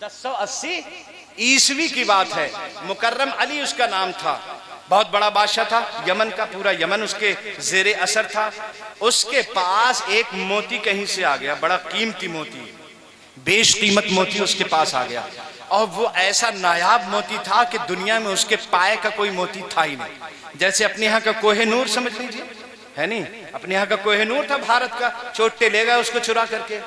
1080 ईस्वी की बात है। मुकर्रम अली उसका नाम था, बहुत बड़ा बादशाह था, यमन का पूरा यमन उसके जेरे असर था। उसके पास एक मोती कहीं से आ गया, बड़ा कीमती मोती, बेशकीमत मोती उसके पास आ गया, और वो ऐसा नायाब मोती था कि दुनिया में उसके पाए का कोई मोती था ही नहीं। जैसे अपने यहाँ का कोहिनूर समझ लीजिए, है नहीं, अपने यहाँ का कोहिनूर था भारत का, चोटे ले गए उसको चुरा करके।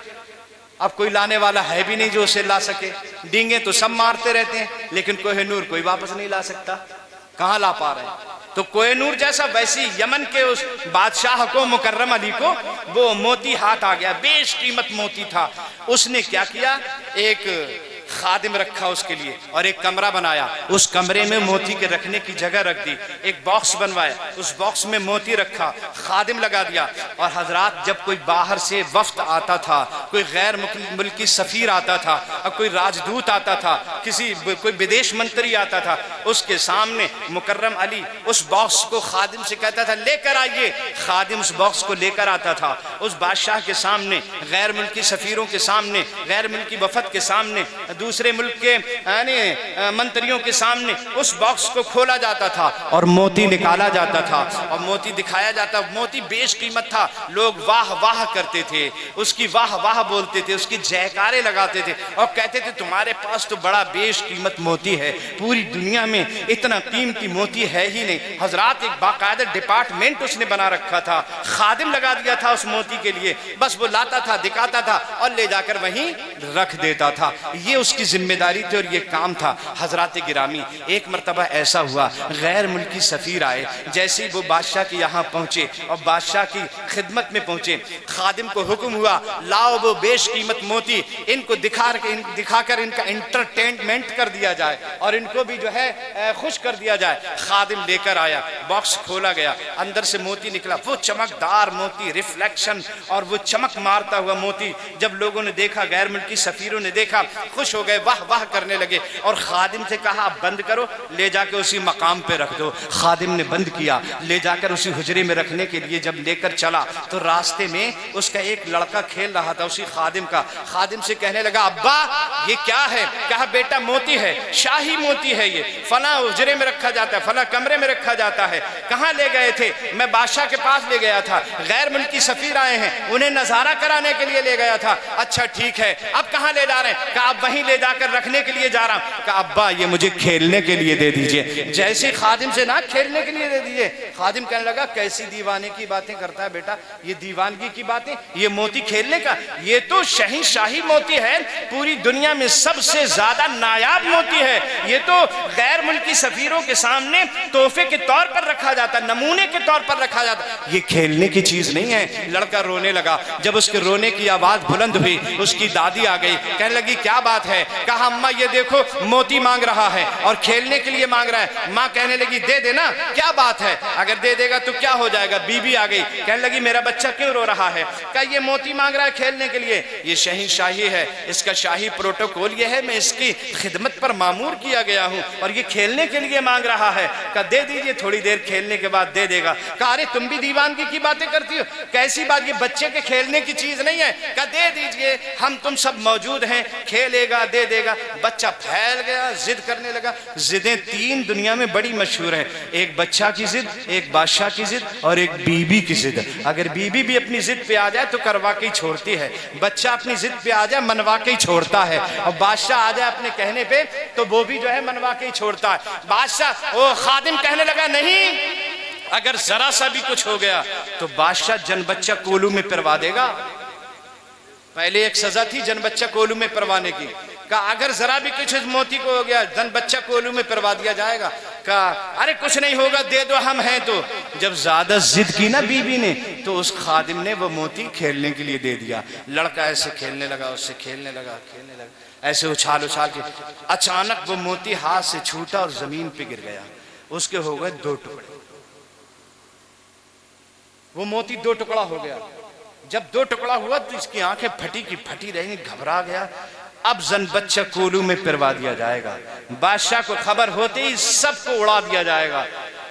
अब कोई लाने वाला है भी नहीं जो उसे ला सके। डींगे तो सब मारते रहते हैं, लेकिन कोहिनूर कोई वापस नहीं ला सकता, कहाँ ला पा रहे हैं। तो कोहिनूर जैसा वैसी यमन के उस बादशाह को, मुकर्रम अली को, वो मोती हाथ आ गया, बेशकीमत मोती था। उसने क्या किया, एक खादिम रखा उसके लिए और एक कमरा बनाया, उस कमरे में मोती के रखने की जगह रख दी, एक बॉक्स बनवाया, उस बॉक्स में मोती रखा, खादिम लगा दिया। और हजरात जब कोई बाहर से वफ्द आता था, कोई गैर मुल्की सफीर आता था, और कोई राजदूत आता था, कोई विदेश मंत्री आता था, उसके सामने मुकर्रम अली उस बॉक्स को खादिम से कहता था लेकर आइए। खादिम उस बॉक्स को लेकर आता था, उस बादशाह के सामने, गैर मुल्की सफीरों के सामने, गैर मुल्की वफद के सामने, दूसरे मुल्क के मंत्रियों के सामने उस बॉक्स को खोला जाता था और मोती निकाला जाता था और मोती दिखाया जाता। मोती बेशकीमत था, लोग वाह वाह करते थे, उसकी वाह वाह बोलते थे, उसकी जयकारे लगाते थे और कहते थे तुम्हारे पास तो बड़ा बेशकीमत मोती है, पूरी दुनिया में इतना कीमती मोती है ही नहीं। हजरात एक बाकायदा डिपार्टमेंट उसने बना रखा था, खादिम लगा दिया था उस मोती के लिए, बस वो लाता था, दिखाता था और ले जाकर वहीं रख देता था। ये उसकी जिम्मेदारी थी और ये काम था। हजरात गिरामी, एक मरतबा ऐसा हुआ, गैर मुल्की सफीर आए, जैसे ही वो बादशाह के यहाँ पहुंचे और बादशाह की खिदमत में पहुंचे, खादिम को हुक्म हुआ लाओ वो बेशकीमत मोती, इनको दिखाकर इनका एंटरटेनमेंट कर दिया जाए और इनको भी जो है खुश कर दिया जाए। खादिम लेकर आया, बॉक्स खोला गया, अंदर से मोती निकला, वो चमकदार मोती, रिफ्लेक्शन और वो चमक मारता हुआ मोती जब लोगों ने देखा, गैर मुल्की सफीरों ने देखा, खुश हो गए, वाह वाह करने लगे। और खादिम से कहा आप बंद करो, ले जाकर उसी मकाम पे रख दो। खादिम ने बंद किया, ले जाकर उसी हुजरे में रखने के लिए जब लेकर चला तो रास्ते में उसका एक लड़का खेल रहा था, उसी खादिम का। खादिम से कहने लगा अब्बा ये क्या है? कहा बेटा मोती है, शाही मोती है, ये फला हुजरे में रखा जाता है, फला कमरे में रखा जाता है। कहाँ ले गए थे? मैं बादशाह के पास ले गया था, गैर मुल्की सफीर आए हैं, उन्हें नजारा कराने के लिए ले गया था। अच्छा ठीक है, अब कहाँ ले जा रहे हैं? कहा अब वहीं ले जाकर रखने के लिए जा रहा हूं। कहा अब्बा ये मुझे खेलने के लिए दे दीजिए। जैसे खादिम से ना खेलने के लिए दे दीजिए, खादिम कहने लगा कैसी दीवाने की बातें करता है बेटा, ये दीवानगी की बातें, ये मोती खेलने का? ये तो शाही मोती है, पूरी दुनिया में सबसे ज्यादा नायाब मोती है। ये तो गैर मुल्की सफीरों के सामने तोहफे के तौर पर रखा जाता, नमूने के तौर पर रखा जाता, ये खेलने की चीज नहीं है। लड़का रोने लगा। जब उसके रोने की आवाज बुलंद हुई, उसकी दादी आ गई, कहने लगी क्या बात है? कहा अम्मा ये देखो मोती मांग रहा है और खेलने के लिए मांग रहा है। माँ कहने लगी दे देना, क्या बात है, अगर दे देगा तो क्या हो जाएगा? बीबी आ गई, कहने लगी मेरा बच्चा क्यों रो रहा है? कहा ये मोती मांग रहा है खेलने के लिए, ये शहींशाही है, इसका शाही प्रोटोकॉल ये है, मैं इसकी खिदमत पर मामूर किया गया हूँ और ये खेलने के लिए मांग रहा है। कहा दे दीजिए, थोड़ी देर खेलने के बाद दे देगा। कहा अरे तुम भी दीवानगी की बातें करती हो, कैसी बात, ये बच्चे के खेलने की चीज नहीं है। कहा दे दीजिए, हम तुम सब मौजूद हैं, खेलेगा, दे देगा। बच्चा फैल गया, जिद करने लगा। जिदें तीन दुनिया में बड़ी मशहूर है, एक बच्चा की जिद, एक बादशाह की जिद और एक बीबी की जिद। अगर बीबी भी अपनी जिद पे आ जाए तो करवा के ही छोड़ती है, बच्चा अपनी जिद पे आ जाए मनवा के ही छोड़ता है, और बादशाह आ जाए अपने कहने पे तो वो भी जो है मनवा के ही छोड़ता है। बादशाह ओ खादिम कहने लगा नहीं, अगर जरा सा भी कुछ हो गया तो बादशाह जन बच्चा कोलू में परवा देगा। पहले एक सजा थी जन बच्चा कोलू में परवाने की। कहा अगर जरा भी कुछ मोती को हो गया जन बच्चा कोलू में परवा दिया जाएगा। कहा अरे कुछ नहीं होगा, दे दो, हम हैं तो। जब ज्यादा जिद की ना बीबी ने तो उस खादिम ने वो मोती खेलने के लिए दे दिया। लड़का ऐसे खेलने लगा, उससे खेलने लगा, ऐसे उछाल उछाल के अचानक वो मोती हाथ से छूटा और जमीन पे गिर गया। उसके हो गए दो टुकड़े, वो मोती दो टुकड़ा हो गया। जब दो टुकड़ा हुआ तो इसकी आंखें फटी की फटी रही, घबरा गया। अब जन बच्चा कोलू में परवा दिया जाएगा। बादशाह को खबर होते ही सबको उड़ा दिया जाएगा।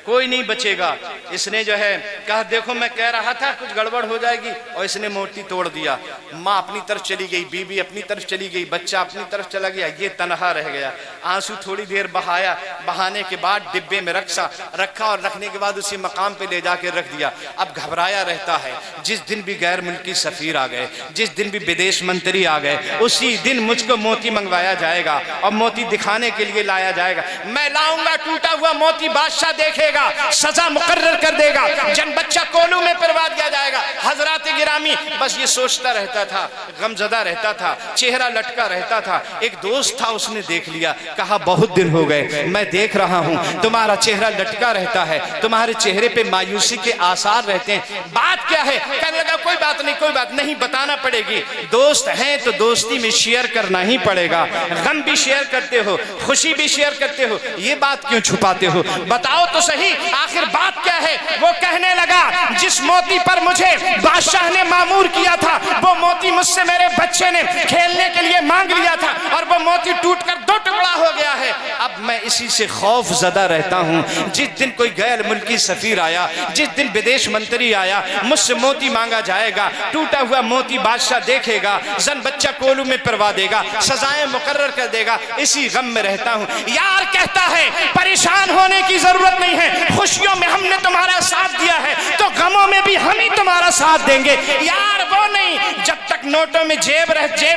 कोई नहीं बचेगा। इसने जो है कहा देखो मैं कह रहा था कुछ गड़बड़ हो जाएगी, और इसने मोती तोड़ दिया। माँ अपनी तरफ चली गई, बीबी अपनी तरफ चली गई, बच्चा अपनी तरफ चला गया, ये तनहा रह गया। आंसू थोड़ी देर बहाया, बहाने के बाद डिब्बे में रखा और रखने के बाद उसी मकाम पे ले जाके रख दिया। अब घबराया रहता है, जिस दिन भी गैर मुल्की सफीर आ गए, जिस दिन भी विदेश मंत्री आ गए, उसी दिन मुझको मोती मंगवाया जाएगा और मोती दिखाने के लिए लाया जाएगा। मैं लाऊंगा टूटा हुआ मोती, बादशाह देखेगा, सजा मुकर्रर कर देगा, जन बच्चा कोलू में परवा दिया जाएगा। हजरात गिरामी बस ये सोचता रहता था, गमजदा रहता था, चेहरा लटका रहता था। एक दोस्त था, उसने देख लिया, कहा बहुत दिन हो गए मैं देख रहा हूं तुम्हारा चेहरा लटका रहता है, तुम्हारे चेहरे पे मायूसी के आसार रहते हैं, बात क्या है? कहने लगा कोई बात नहीं, कोई बात नहीं, बताना पड़ेगी। दोस्त हैं तो दोस्ती में शेयर करना ही पड़ेगा, गम भी शेयर करते हो, खुशी भी शेयर करते हो, ये बात क्यों छुपाते हो? बताओ तो सही आखिर बात क्या है? वो कहने लगा जिस मोती पर मुझे बादशाह ने मामूर किया था, वो मोती मुझसे मेरे बच्चे ने खेलने के लिए मांग लिया था और वो मोती टूटकर दो टुकड़ा हो गया है। अब मैं इसी से खौफ ज़दा रहता हूँ, जिस दिन कोई गैर मुल्की सफीर आया, जिस दिन विदेश मंत्री आया, मुझसे मोती मांगा जाएगा, टूटा हुआ मोती बादशाह देखेगा, जन बच्चा कोलू में परवा देगा, सजाएं मुकर्रर कर देगा, इसी गम में रहता हूँ। यार कहता है परेशान होने की जरूरत नहीं है, खुशियों में हमने तुम्हारा साथ दिया है तो गमों में भी हम ही तुम्हारा साथ देंगे। यार वो नहीं, जब तक नोटों में जेब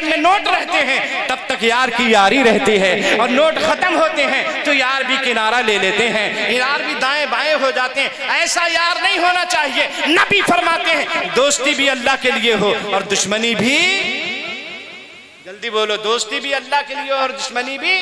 में नोट रहते हैं तब तक यार की यारी रहती है, और नोट खत्म होते हैं तो यार भी किनारा ले लेते हैं, यार भी दाएं बाएं हो जाते हैं। ऐसा यार नहीं होना चाहिए। नबी फरमाते हैं दोस्ती भी अल्लाह के लिए हो और दुश्मनी भी, जल्दी बोलो, दोस्ती भी अल्लाह के लिए और दुश्मनी भी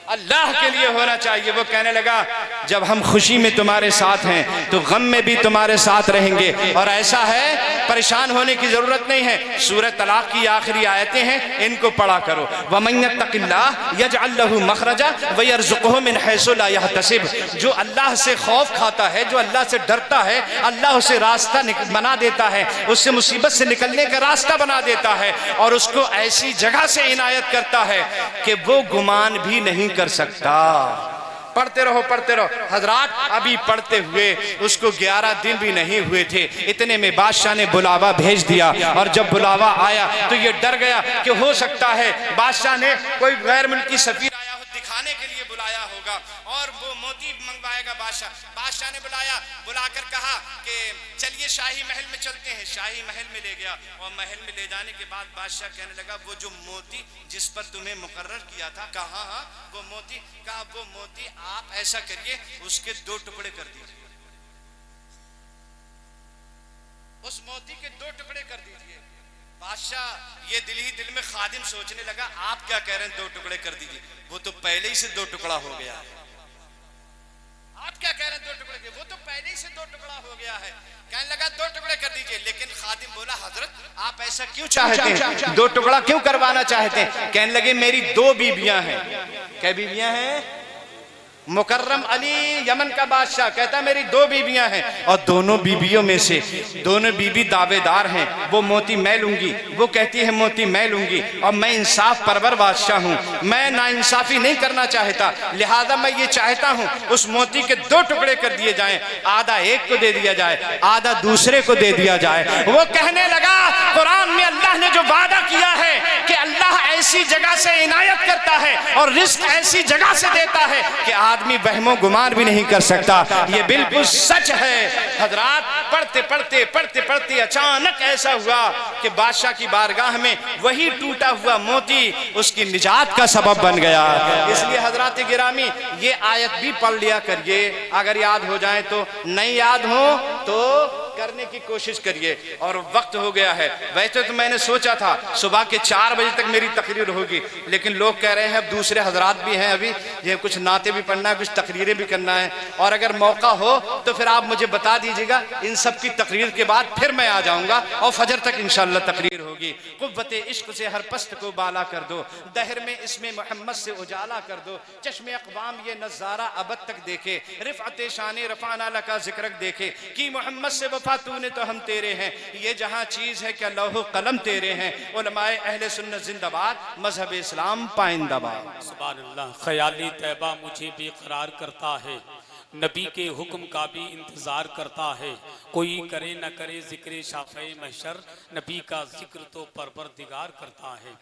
अल्लाह के लिए होना चाहिए। वो कहने लगा जब हम खुशी में तुम्हारे साथ हैं तो गम में भी तुम्हारे साथ रहेंगे, और ऐसा है परेशान होने की जरूरत नहीं है। सूरह तलाक की आखिरी आयतें हैं, इनको पढ़ा करो। वमन यत्तकिल्लाह यजअल लहू मखरजा व यरज़ुक़हु मिन हैसु ला यहतसिब। जो अल्लाह से खौफ खाता है, जो अल्लाह से डरता है, अल्लाह उसे रास्ता बना देता है, उससे मुसीबत से निकलने का रास्ता बना देता है, और उसको ऐसी जगह से इनायत करता है कि वो गुमान भी नहीं कर सकता। पढ़ते रहो पढ़ते रहो हजरात। अभी पढ़ते हुए उसको 11 दिन भी नहीं हुए थे, इतने में बादशाह ने बुलावा भेज दिया, और जब बुलावा आया तो ये डर गया कि हो सकता है बादशाह ने कोई गैर मुल्की सफीर आया हो दिखाने के लिए बुलाया होगा और वो मोती मंगवाएगा। बादशाह ने बुलाकर कहा कि चलिए शाही महल में चलते हैं। शाही महल में ले गया, और महल में ले जाने के बाद बादशाह कहने लगा वो जो मोती जिस पर तुम्हें मुकर्रर किया था, कहा हाँ वो मोती, कहा वो मोती आप ऐसा करिए उसके 2 टुकड़े कर दीजिए, उस मोती के 2 टुकड़े कर दीजिए। बादशाह ये दिल ही दिल में खादिम सोचने लगा आप क्या कह रहे हैं 2 टुकड़े कर दीजिए, वो तो पहले ही से 2 टुकड़ा हो गया है। आप क्या कह रहे हैं 2 टुकड़े के, वो तो पहले ही से 2 टुकड़ा हो गया है। कहने लगा 2 टुकड़े कर दीजिए, लेकिन खादिम बोला हजरत आप ऐसा क्यों चाहते हैं, 2 टुकड़ा क्यों करवाना चाहते हैं? कहने लगे मेरी 2 बीबियां हैं। क्या बीबियां हैं? मुकर्रम अली यमन का बादशाह कहता मेरी 2 बीबियां हैं, और दोनों बीबियों में से दोनों बीबी दावेदार हैं, वो मोती मैं लूंगी, वो कहती है मोती मैं लूंगी, और मैं इंसाफ परवर बादशाह हूँ, मैं नाइंसाफी नहीं करना चाहता, लिहाजा मैं ये चाहता हूँ उस मोती के 2 टुकड़े कर दिए जाएं, आधा एक को दे दिया जाए, आधा दूसरे को दे दिया जाए। वो कहने लगा कुरान में अल्लाह ने जो वादा किया है कि अल्लाह ऐसी जगह से इनायत करता है और रिस्क ऐसी जगह से देता है कि आदमी वहमो गुमान भी नहीं कर सकता, ये बिल्कुल सच है। हजरात पढ़ते पढ़ते पढ़ते पढ़ते अचानक ऐसा हुआ कि बादशाह की बारगाह में वही टूटा हुआ मोती उसकी निजात का सबब बन गया। इसलिए हजरात गिरामी ये आयत भी पढ़ लिया करिए, अगर याद हो जाए तो, नहीं याद हो तो करने की कोशिश करिए। और वक्त हो गया है, वैसे तो मैंने सोचा था सुबह के 4 बजे तक मेरी तकरीर होगी, लेकिन लोग कह रहे हैं अब दूसरे हजरात भी हैं, अभी ये कुछ नाते भी पढ़ना है, कुछ तकरीरें भी करना है, और अगर मौका हो तो फिर आप मुझे बता दीजिएगा, इन सब की तकरीर के बाद फिर मैं आ जाऊंगा और फजर तक इंशाअल्लाह तकरीर होगी। कुव्वते इश्क से हर पस्त को बाला कर दो, दहर में इसमें मोहम्मद से उजाला कर दो, चश्मे अक़वाम ये नज़ारा अबद तक देखे, रिफ़अते शाने रफ़ाना लका ज़िक्रक देखे, कि मोहम्मद से वफा तूने तो हम तेरे हैं, ये जहां चीज है क्या लौह कलम तेरे हैं, उलमाए अहले सुन्नत जिंदाबाद, मजहब इस्लाम पाइंदाबाद। सुभान अल्लाह। ख्याली तैबा मुझे बेकरार करता है, नबी के हुक्म का भी इंतज़ार करता है। कोई करे न करे जिक्र शाफ़े महशर, नबी का जिक्र तो परवरदिगार करता है।